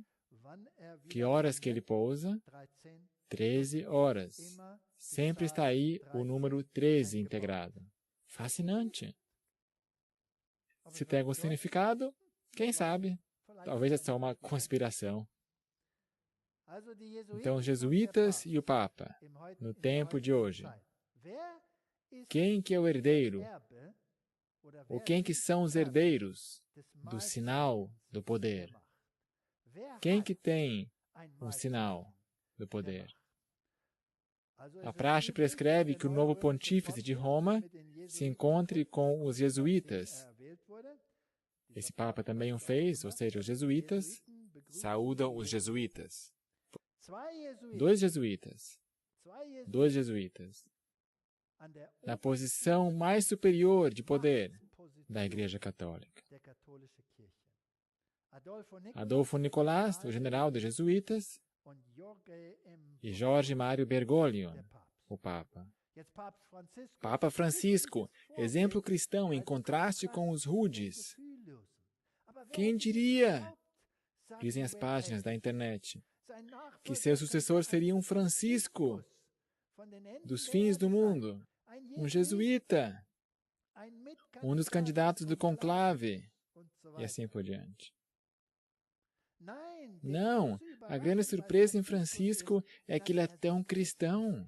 que horas que ele pousa, 13 horas. Sempre está aí o número 13 integrado. Fascinante. Se tem algum significado, quem sabe? Talvez é só uma conspiração. Então, os jesuítas e o Papa, no tempo de hoje, quem que é o herdeiro? Ou quem que são os herdeiros do sinal do poder? Quem que tem um sinal do poder? A praxe prescreve que o novo pontífice de Roma se encontre com os jesuítas. Esse Papa também o fez, ou seja, os jesuítas saúdam os jesuítas. Dois jesuítas, na posição mais superior de poder da Igreja Católica. Adolfo Nicolás, o general dos jesuítas, e Jorge Mário Bergoglio, o Papa. Papa Francisco, exemplo cristão em contraste com os rudes. Quem diria, dizem as páginas da internet, que seu sucessor seria um Francisco dos fins do mundo, um jesuíta, um dos candidatos do conclave, e assim por diante. Não, a grande surpresa em Francisco é que ele é tão cristão.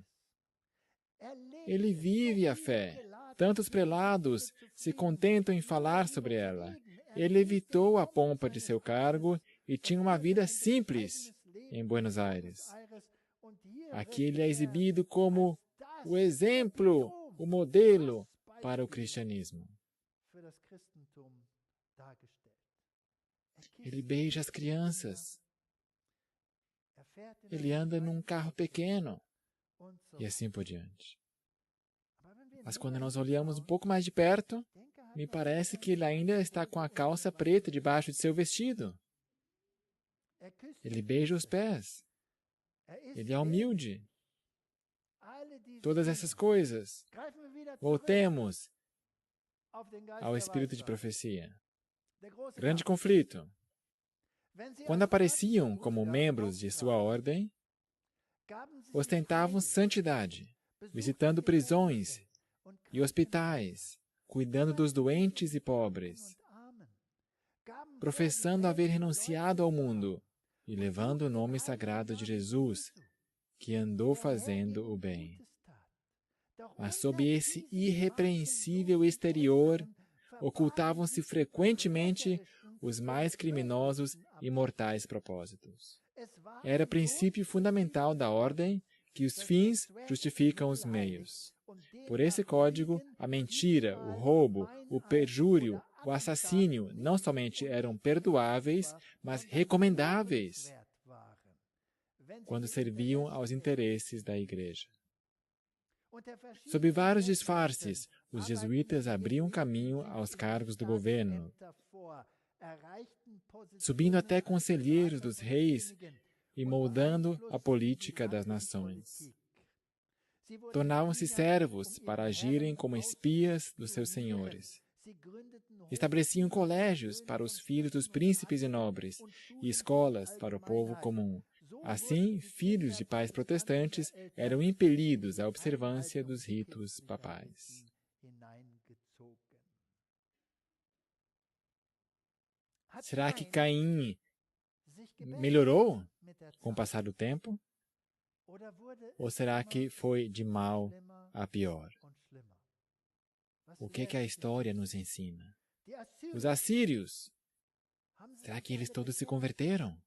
Ele vive a fé. Tantos prelados se contentam em falar sobre ela. Ele evitou a pompa de seu cargo e tinha uma vida simples em Buenos Aires. Aqui ele é exibido como o exemplo, o modelo para o cristianismo. Ele beija as crianças. Ele anda num carro pequeno. E assim por diante. Mas quando nós olhamos um pouco mais de perto, me parece que ele ainda está com a calça preta debaixo de seu vestido. Ele beija os pés. Ele é humilde. Todas essas coisas. Voltemos ao espírito de profecia. Grande conflito. Quando apareciam como membros de sua ordem, ostentavam santidade, visitando prisões e hospitais, cuidando dos doentes e pobres, professando haver renunciado ao mundo e levando o nome sagrado de Jesus, que andou fazendo o bem. Mas sob esse irrepreensível exterior, ocultavam-se frequentemente os mais criminosos e mortais propósitos. Era princípio fundamental da ordem que os fins justificam os meios. Por esse código, a mentira, o roubo, o perjúrio, o assassínio não somente eram perdoáveis, mas recomendáveis quando serviam aos interesses da Igreja. Sob vários disfarces, os jesuítas abriam caminho aos cargos do governo, subindo até conselheiros dos reis e moldando a política das nações. Tornavam-se servos para agirem como espias dos seus senhores. Estabeleciam colégios para os filhos dos príncipes e nobres e escolas para o povo comum. Assim, filhos de pais protestantes eram impelidos à observância dos ritos papais. Será que Caim melhorou com o passar do tempo? Ou será que foi de mal a pior? O que é que a história nos ensina? Os assírios, será que eles todos se converteram?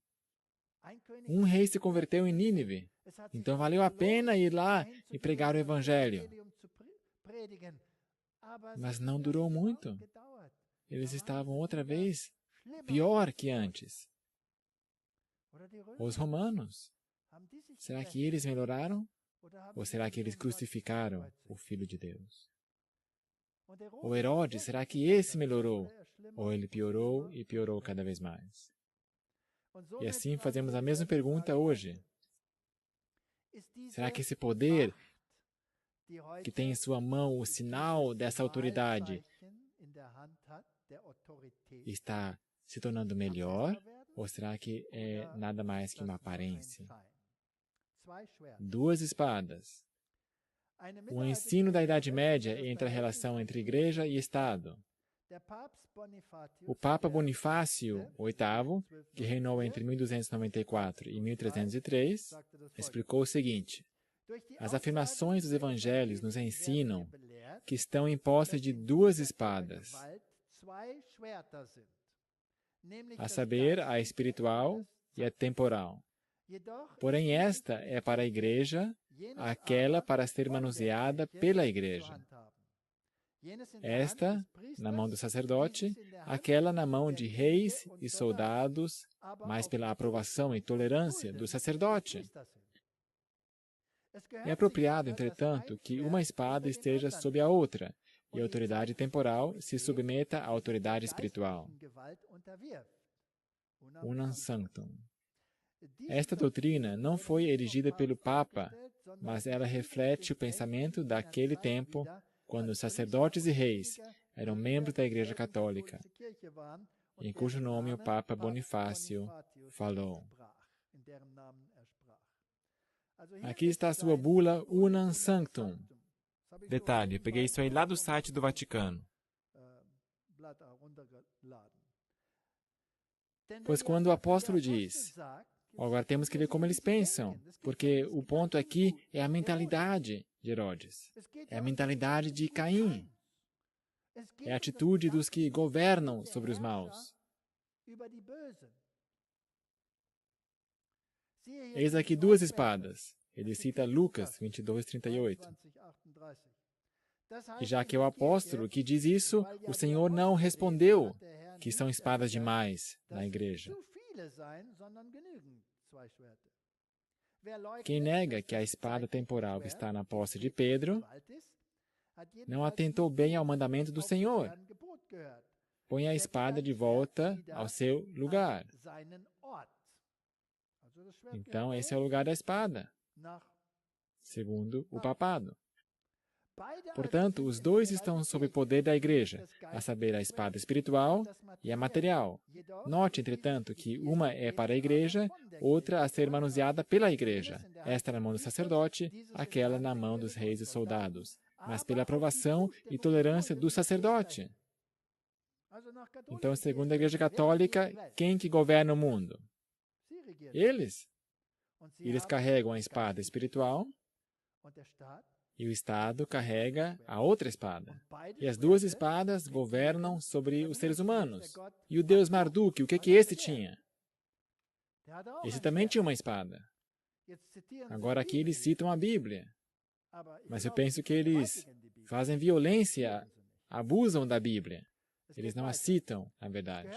Um rei se converteu em Nínive, então valeu a pena ir lá e pregar o evangelho. Mas não durou muito. Eles estavam outra vez pior que antes. Os romanos, será que eles melhoraram? Ou será que eles crucificaram o Filho de Deus? O Herodes, será que esse melhorou? Ou ele piorou e piorou cada vez mais? E assim fazemos a mesma pergunta hoje. Será que esse poder que tem em sua mão o sinal dessa autoridade está se tornando melhor? Ou será que é nada mais que uma aparência? Duas espadas. O ensino da Idade Média entre a relação entre Igreja e Estado. O Papa Bonifácio VIII, que reinou entre 1294 e 1303, explicou o seguinte: as afirmações dos evangelhos nos ensinam que estão em posse de duas espadas, a saber, a espiritual e a temporal. Porém, esta é para a Igreja, aquela para ser manuseada pela Igreja. Esta, na mão do sacerdote, aquela na mão de reis e soldados, mas pela aprovação e tolerância do sacerdote. É apropriado, entretanto, que uma espada esteja sob a outra, e a autoridade temporal se submeta à autoridade espiritual. Unam sanctum. Esta doutrina não foi erigida pelo Papa, mas ela reflete o pensamento daquele tempo, quando os sacerdotes e reis eram membros da Igreja Católica, em cujo nome o Papa Bonifácio falou. Aqui está a sua bula Unam Sanctum. Detalhe, peguei isso aí lá do site do Vaticano. Pois quando o apóstolo diz, agora temos que ver como eles pensam, porque o ponto aqui é a mentalidade de Herodes, é a mentalidade de Caim, é a atitude dos que governam sobre os maus. Eis aqui duas espadas. Ele cita Lucas 22:38. E já que é o apóstolo que diz isso, o Senhor não respondeu que são espadas demais na igreja. Quem nega que a espada temporal está na posse de Pedro, não atentou bem ao mandamento do Senhor. Põe a espada de volta ao seu lugar. Então, esse é o lugar da espada, segundo o papado. Portanto, os dois estão sob o poder da igreja, a saber, a espada espiritual e a material. Note, entretanto, que uma é para a igreja, outra a ser manuseada pela igreja. Esta na mão do sacerdote, aquela na mão dos reis e soldados, mas pela aprovação e tolerância do sacerdote. Então, segundo a Igreja Católica, quem que governa o mundo? Eles. Eles carregam a espada espiritual e o Estado carrega a outra espada. E as duas espadas governam sobre os seres humanos. E o deus Marduk, o que esse tinha? Esse também tinha uma espada. Agora aqui eles citam a Bíblia. Mas eu penso que eles fazem violência, abusam da Bíblia. Eles não a citam, na verdade.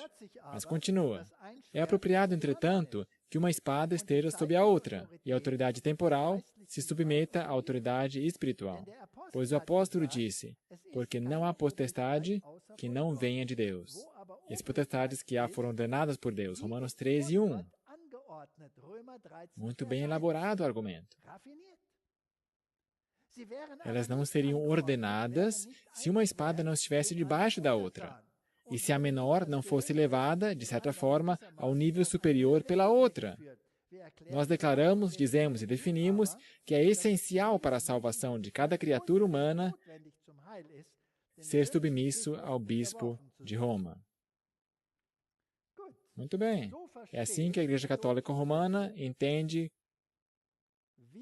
Mas continua. É apropriado, entretanto, que uma espada esteja sob a outra, e a autoridade temporal se submeta à autoridade espiritual. Pois o apóstolo disse, porque não há potestade que não venha de Deus. E as potestades que há foram ordenadas por Deus. Romanos 13:1. Muito bem elaborado o argumento. Elas não seriam ordenadas se uma espada não estivesse debaixo da outra, e se a menor não fosse levada, de certa forma, ao nível superior pela outra. Nós declaramos, dizemos e definimos que é essencial para a salvação de cada criatura humana ser submisso ao bispo de Roma. Muito bem. É assim que a Igreja Católica Romana entende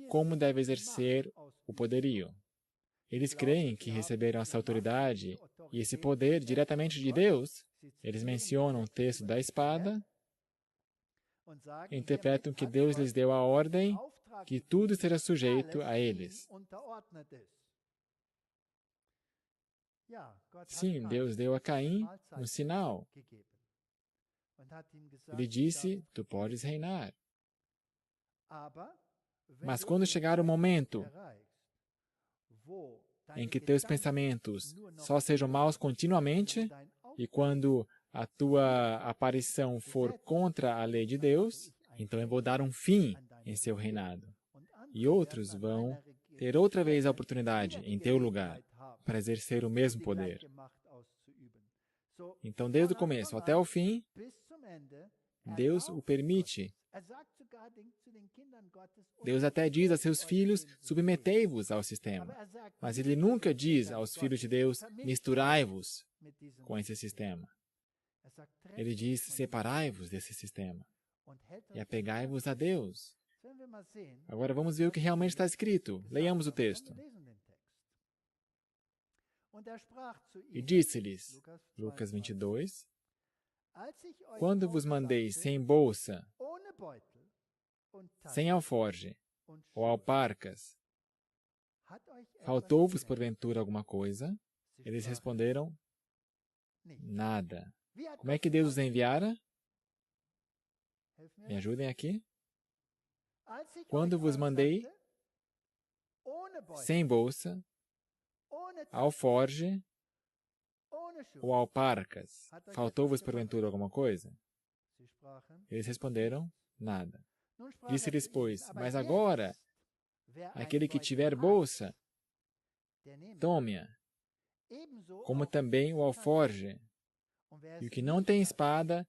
como deve exercer o poderio. Eles creem que receberam essa autoridade e esse poder diretamente de Deus. Eles mencionam o texto da espada, interpretam que Deus lhes deu a ordem que tudo será sujeito a eles. Sim, Deus deu a Caim um sinal. Ele disse, tu podes reinar. Mas quando chegar o momento em que teus pensamentos só sejam maus continuamente, e quando a tua aparição for contra a lei de Deus, então eu vou dar um fim em seu reinado. E outros vão ter outra vez a oportunidade, em teu lugar, para exercer o mesmo poder. Então, desde o começo até o fim, Deus o permite. Deus até diz a seus filhos, submetei-vos ao sistema. Mas Ele nunca diz aos filhos de Deus, misturai-vos com esse sistema. Ele diz, separai-vos desse sistema e apegai-vos a Deus. Agora vamos ver o que realmente está escrito. Leiamos o texto. E disse-lhes, Lucas 22, quando vos mandei sem bolsa, sem alforge ou alparcas, faltou-vos porventura alguma coisa? Eles responderam, nada. Como é que Deus os enviara? Me ajudem aqui. Quando vos mandei sem bolsa, alforge ou alparcas, faltou-vos porventura alguma coisa? Eles responderam, nada. Disse-lhes, pois, mas agora, aquele que tiver bolsa, tome-a, como também o alforge. E o que não tem espada,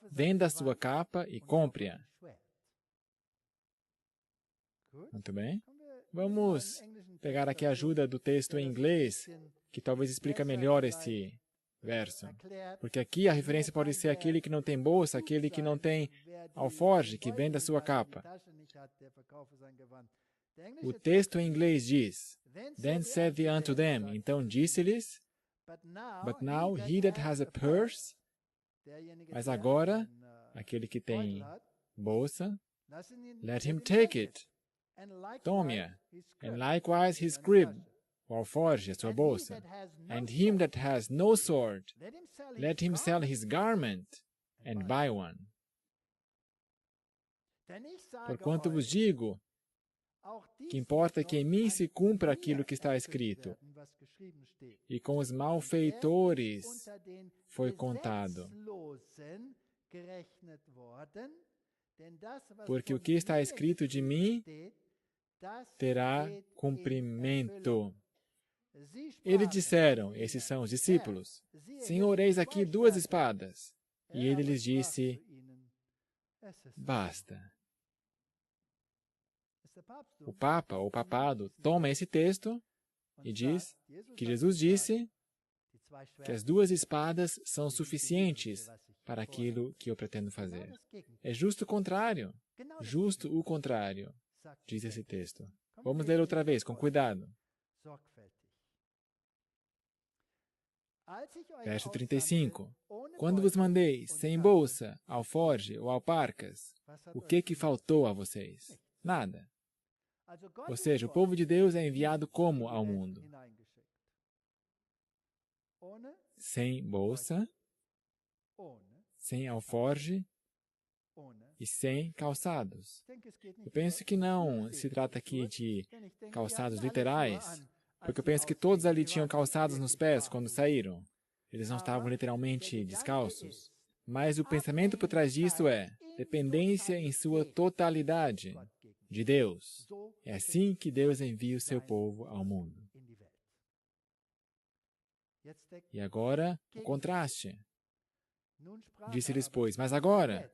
venda a sua capa e compre-a. Muito bem. Vamos pegar aqui a ajuda do texto em inglês, que talvez explica melhor este verso. Porque aqui a referência pode ser aquele que não tem bolsa, aquele que não tem alforge, que vende a sua capa. O texto em inglês diz, Then said he unto them, então disse-lhes, But now he that has a purse, mas agora, aquele que tem bolsa, let him take it, tome-a, and likewise his crib, o alforge, a sua bolsa, and him that has no sword, let him sell his garment, and buy one. Porquanto vos digo, que importa que em mim se cumpra aquilo que está escrito, e com os malfeitores foi contado. Porque o que está escrito de mim terá cumprimento. Eles disseram, esses são os discípulos, Senhor, eis aqui 2 espadas. E ele lhes disse, basta. O Papa ou Papado toma esse texto e diz que Jesus disse que as 2 espadas são suficientes para aquilo que eu pretendo fazer. É justo o contrário. Justo o contrário, diz esse texto. Vamos ler outra vez, com cuidado. Verso 35. Quando vos mandei sem bolsa, alforge ou alparcas, o que faltou a vocês? Nada. Ou seja, o povo de Deus é enviado como ao mundo? Sem bolsa, sem alforge e sem calçados. Eu penso que não se trata aqui de calçados literais, porque eu penso que todos ali tinham calçados nos pés quando saíram. Eles não estavam literalmente descalços. Mas o pensamento por trás disso é dependência em sua totalidade de Deus. É assim que Deus envia o seu povo ao mundo. E agora, o contraste. Disse-lhes, pois, mas agora,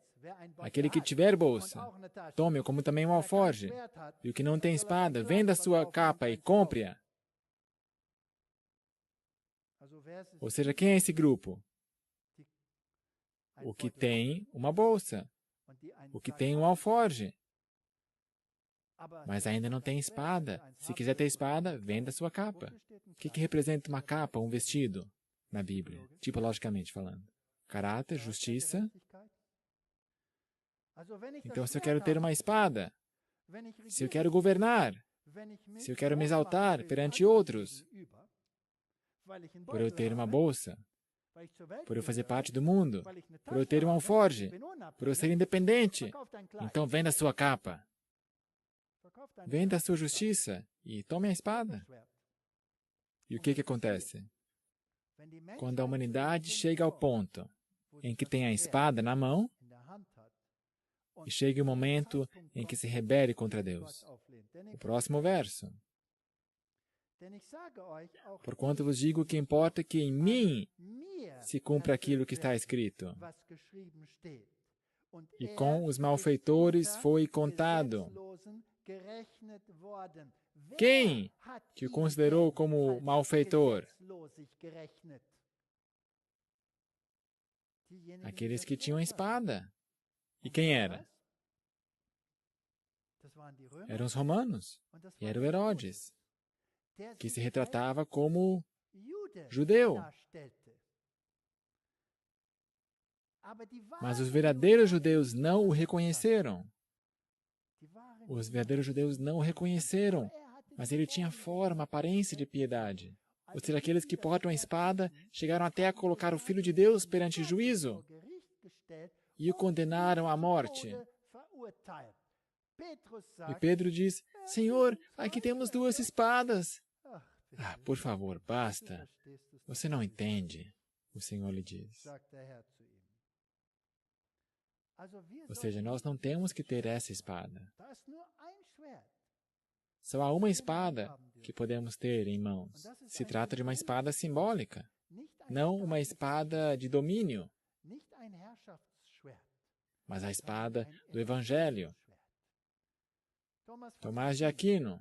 aquele que tiver bolsa, tome-o como também um alforge, e o que não tem espada, venda a sua capa e compre-a. Ou seja, quem é esse grupo? O que tem uma bolsa, o que tem um alforge, mas ainda não tem espada. Se quiser ter espada, venda a sua capa. O que representa uma capa, um vestido, na Bíblia, tipologicamente falando? Caráter, justiça. Então, se eu quero ter uma espada, se eu quero governar, se eu quero me exaltar perante outros, por eu ter uma bolsa, por eu fazer parte do mundo, por eu ter um alforge, por eu ser independente, então venda a sua capa. Venda a sua justiça e tome a espada. E o que acontece? Quando a humanidade chega ao ponto em que tem a espada na mão, e chega o momento em que se rebele contra Deus. O próximo verso. Porquanto vos digo que importa que em mim se cumpra aquilo que está escrito, e com os malfeitores foi contado. Quem que o considerou como malfeitor? Aqueles que tinham a espada. E quem era? Eram os romanos. E era o Herodes, que se retratava como judeu. Mas os verdadeiros judeus não o reconheceram. Os verdadeiros judeus não o reconheceram, mas ele tinha forma, aparência de piedade. Ou seja, aqueles que portam a espada chegaram até a colocar o Filho de Deus perante juízo e o condenaram à morte. E Pedro diz, Senhor, aqui temos 2 espadas. Ah, por favor, basta. Você não entende, o Senhor lhe diz. Ou seja, nós não temos que ter essa espada. Só há uma espada que podemos ter em mãos. Se trata de uma espada simbólica, não uma espada de domínio, mas a espada do Evangelho. Tomás de Aquino,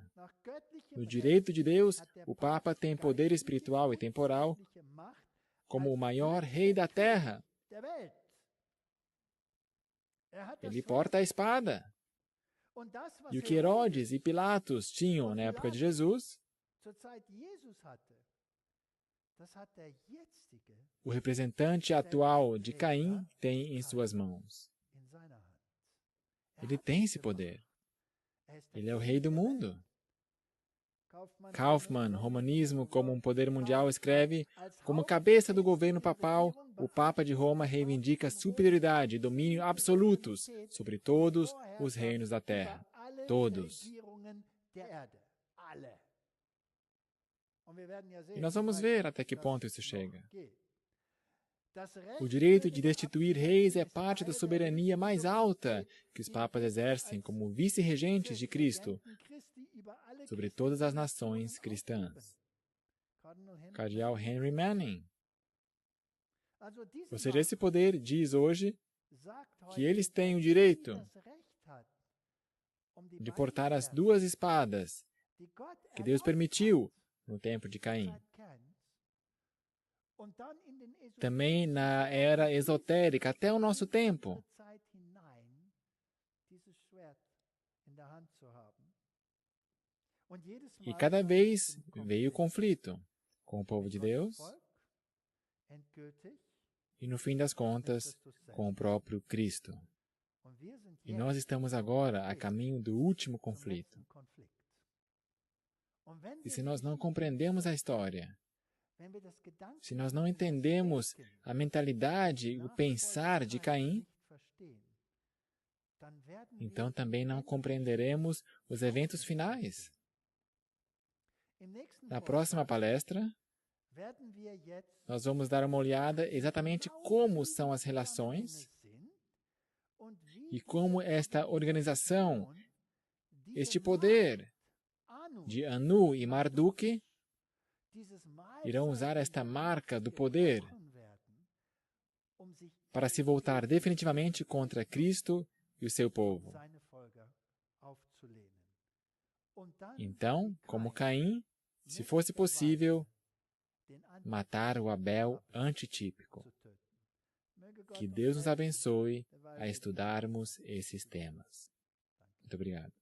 no direito de Deus, o Papa tem poder espiritual e temporal como o maior rei da terra. Ele porta a espada. E o que Herodes e Pilatos tinham na época de Jesus, o representante atual de Caim tem em suas mãos. Ele tem esse poder. Ele é o rei do mundo. Kaufmann, Romanismo como um poder mundial, escreve: como cabeça do governo papal, o Papa de Roma reivindica superioridade e domínio absolutos sobre todos os reinos da terra. Todos. E nós vamos ver até que ponto isso chega. O direito de destituir reis é parte da soberania mais alta que os papas exercem como vice-regentes de Cristo sobre todas as nações cristãs. Cardeal Henry Manning. Ou seja, esse poder diz hoje que eles têm o direito de portar as 2 espadas que Deus permitiu no tempo de Caim. Também na era esotérica, até o nosso tempo. E cada vez veio conflito com o povo de Deus e, no fim das contas, com o próprio Cristo. E nós estamos agora a caminho do último conflito. E se nós não compreendemos a história, se nós não entendemos a mentalidade, o pensar de Caim, então também não compreenderemos os eventos finais. Na próxima palestra, nós vamos dar uma olhada exatamente como são as relações e como esta organização, este poder de Anu e Marduk irão usar esta marca do poder para se voltar definitivamente contra Cristo e o seu povo. Então, como Caim, se fosse possível, matar o Abel antitípico. Que Deus nos abençoe a estudarmos esses temas. Muito obrigado.